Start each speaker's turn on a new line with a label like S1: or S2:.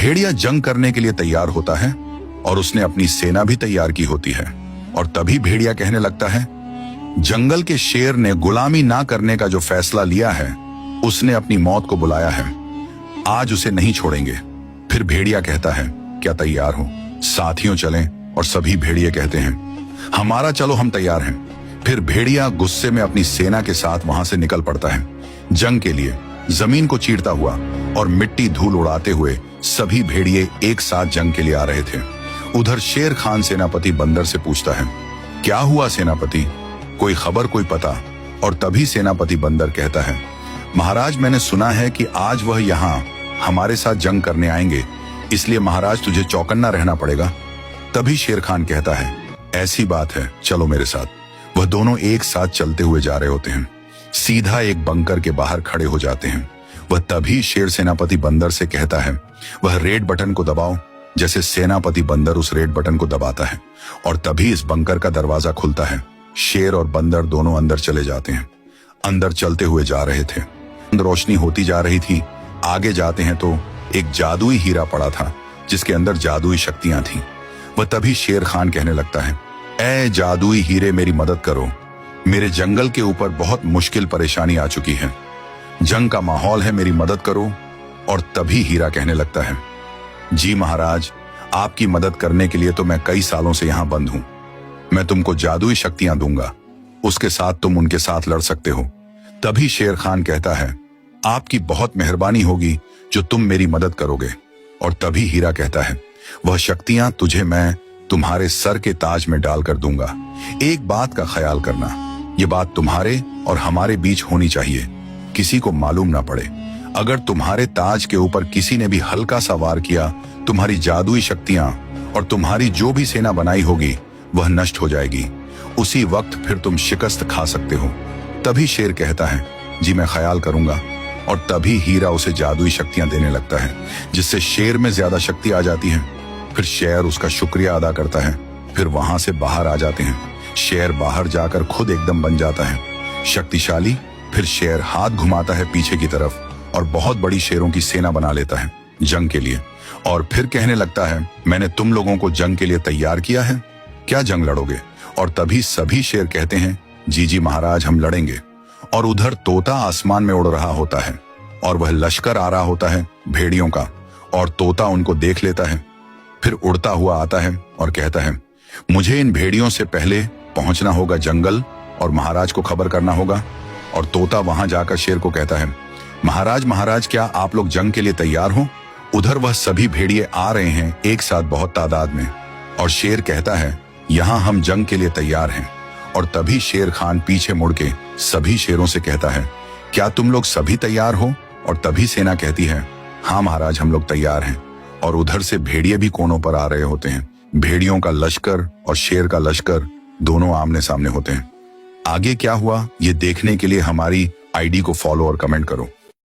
S1: भेड़िया जंग करने के लिए तैयार होता है और उसने अपनी सेना भी तैयार की होती है। और तभी भेड़िया कहने लगता है, जंगल के शेर ने गुलामी ना करने का जो फैसला लिया है, उसने अपनी मौत को बुलाया है, आज उसे नहीं छोड़ेंगे। फिर भेड़िया कहता है, क्या तैयार हो? साथियों चलें। और सभी भेड़िए कहते हैं, हमारा चलो, हम तैयार हैं। फिर भेड़िया गुस्से में अपनी सेना के साथ वहां से निकल पड़ता है जंग के लिए। जमीन को चीरता हुआ और मिट्टी धूल उड़ाते हुए सभी भेड़िए एक साथ जंग के लिए आ रहे थे। उधर शेर खान सेनापति बंदर से पूछता है, क्या हुआ सेनापति, कोई खबर, कोई पता? और तभी सेनापति बंदर कहता है, महाराज, मैंने सुना है कि आज वह यहाँ हमारे साथ जंग करने आएंगे, इसलिए महाराज तुझे चौकन्ना रहना पड़ेगा। तभी शेर खान कहता है, ऐसी बात है, चलो मेरे साथ। वह दोनों एक साथ चलते हुए जा रहे होते हैं, सीधा एक बंकर के बाहर खड़े हो जाते हैं। वह तभी शेर सेनापति बंदर से कहता है, वह रेड बटन को दबाओ। जैसे सेनापति बंदर उस रेड बटन को दबाता है और तभी इस बंकर का दरवाजा खुलता है। शेर और बंदर दोनों अंदर चले जाते हैं। अंदर चलते हुए जा रहे थे, रोशनी होती जा रही थी। आगे जाते हैं तो एक जादुई हीरा पड़ा था जिसके अंदर जादुई शक्तियां थीं। वह तभी शेर खान कहने लगता है, ऐ जादुई हीरे, मेरी मदद करो, मेरे जंगल के ऊपर बहुत मुश्किल परेशानी आ चुकी है, जंग का माहौल है, मेरी मदद करो। और तभी हीरा कहने लगता है, जी महाराज, आपकी मदद करने के लिए तो मैं कई सालों से यहां बंद हूं। मैं तुमको जादुई शक्तियां दूंगा, उसके साथ तुम उनके साथ लड़ सकते हो। तभी शेर खान कहता है, आपकी बहुत मेहरबानी होगी जो तुम मेरी मदद करोगे। और तभी हीरा कहता है, वह शक्तियां तुझे मैं तुम्हारे सर के ताज में डालकर दूंगा। एक बात का ख्याल करना, ये बात तुम्हारे और हमारे बीच होनी चाहिए, किसी को मालूम ना पड़े। अगर तुम्हारे ताज के ऊपर किसी ने भी हल्का सा वार किया, तुम्हारी जादुई शक्तियां और तुम्हारी जो भी सेना बनाई होगी वह नष्ट हो जाएगी। उसी वक्त फिर तुम शिकस्त खा सकते हो। तभी शेर कहता है, जी मैं ख्याल करूंगा। और तभी हीरा उसे जादुई शक्तियां देने लगता है, जिससे शेर में ज्यादा शक्ति आ जाती है। फिर शेर उसका शुक्रिया अदा करता है। फिर वहां से बाहर आ जाते हैं। शेर बाहर जाकर खुद एकदम बन जाता है शक्तिशाली। फिर शेर हाथ घुमाता है पीछे की तरफ और बहुत बड़ी शेरों की सेना बना लेता है जंग के लिए। और फिर कहने लगता है, मैंने तुम लोगों को जंग के लिए तैयार किया है, क्या जंग लड़ोगे? और तभी सभी शेर कहते हैं, जी जी महाराज, हम लड़ेंगे। और उधर तोता आसमान में उड़ रहा होता है और वह लश्कर आ रहा होता है भेड़ियों का। और तोता उनको देख लेता है, फिर उड़ता हुआ आता है और कहता है, मुझे इन भेड़ियों से पहले पहुंचना होगा जंगल और महाराज को खबर करना होगा। और तोता वहां जाकर शेर को कहता है, महाराज महाराज, क्या आप लोग जंग के लिए तैयार हो? उधर वह सभी भेड़िए आ रहे हैं एक साथ बहुत तादाद में। और शेर कहता है, यहाँ हम जंग के लिए तैयार हैं। और तभी शेर खान पीछे मुड़ के सभी शेरों से कहता है, क्या तुम लोग सभी तैयार हो? और तभी सेना कहती है, हाँ महाराज, हम लोग तैयार हैं। और उधर से भेड़िए भी कोनों पर आ रहे होते हैं। भेड़ियों का लश्कर और शेर का लश्कर दोनों आमने सामने होते हैं। आगे क्या हुआ ये देखने के लिए हमारी आईडी को फॉलो और कमेंट करो।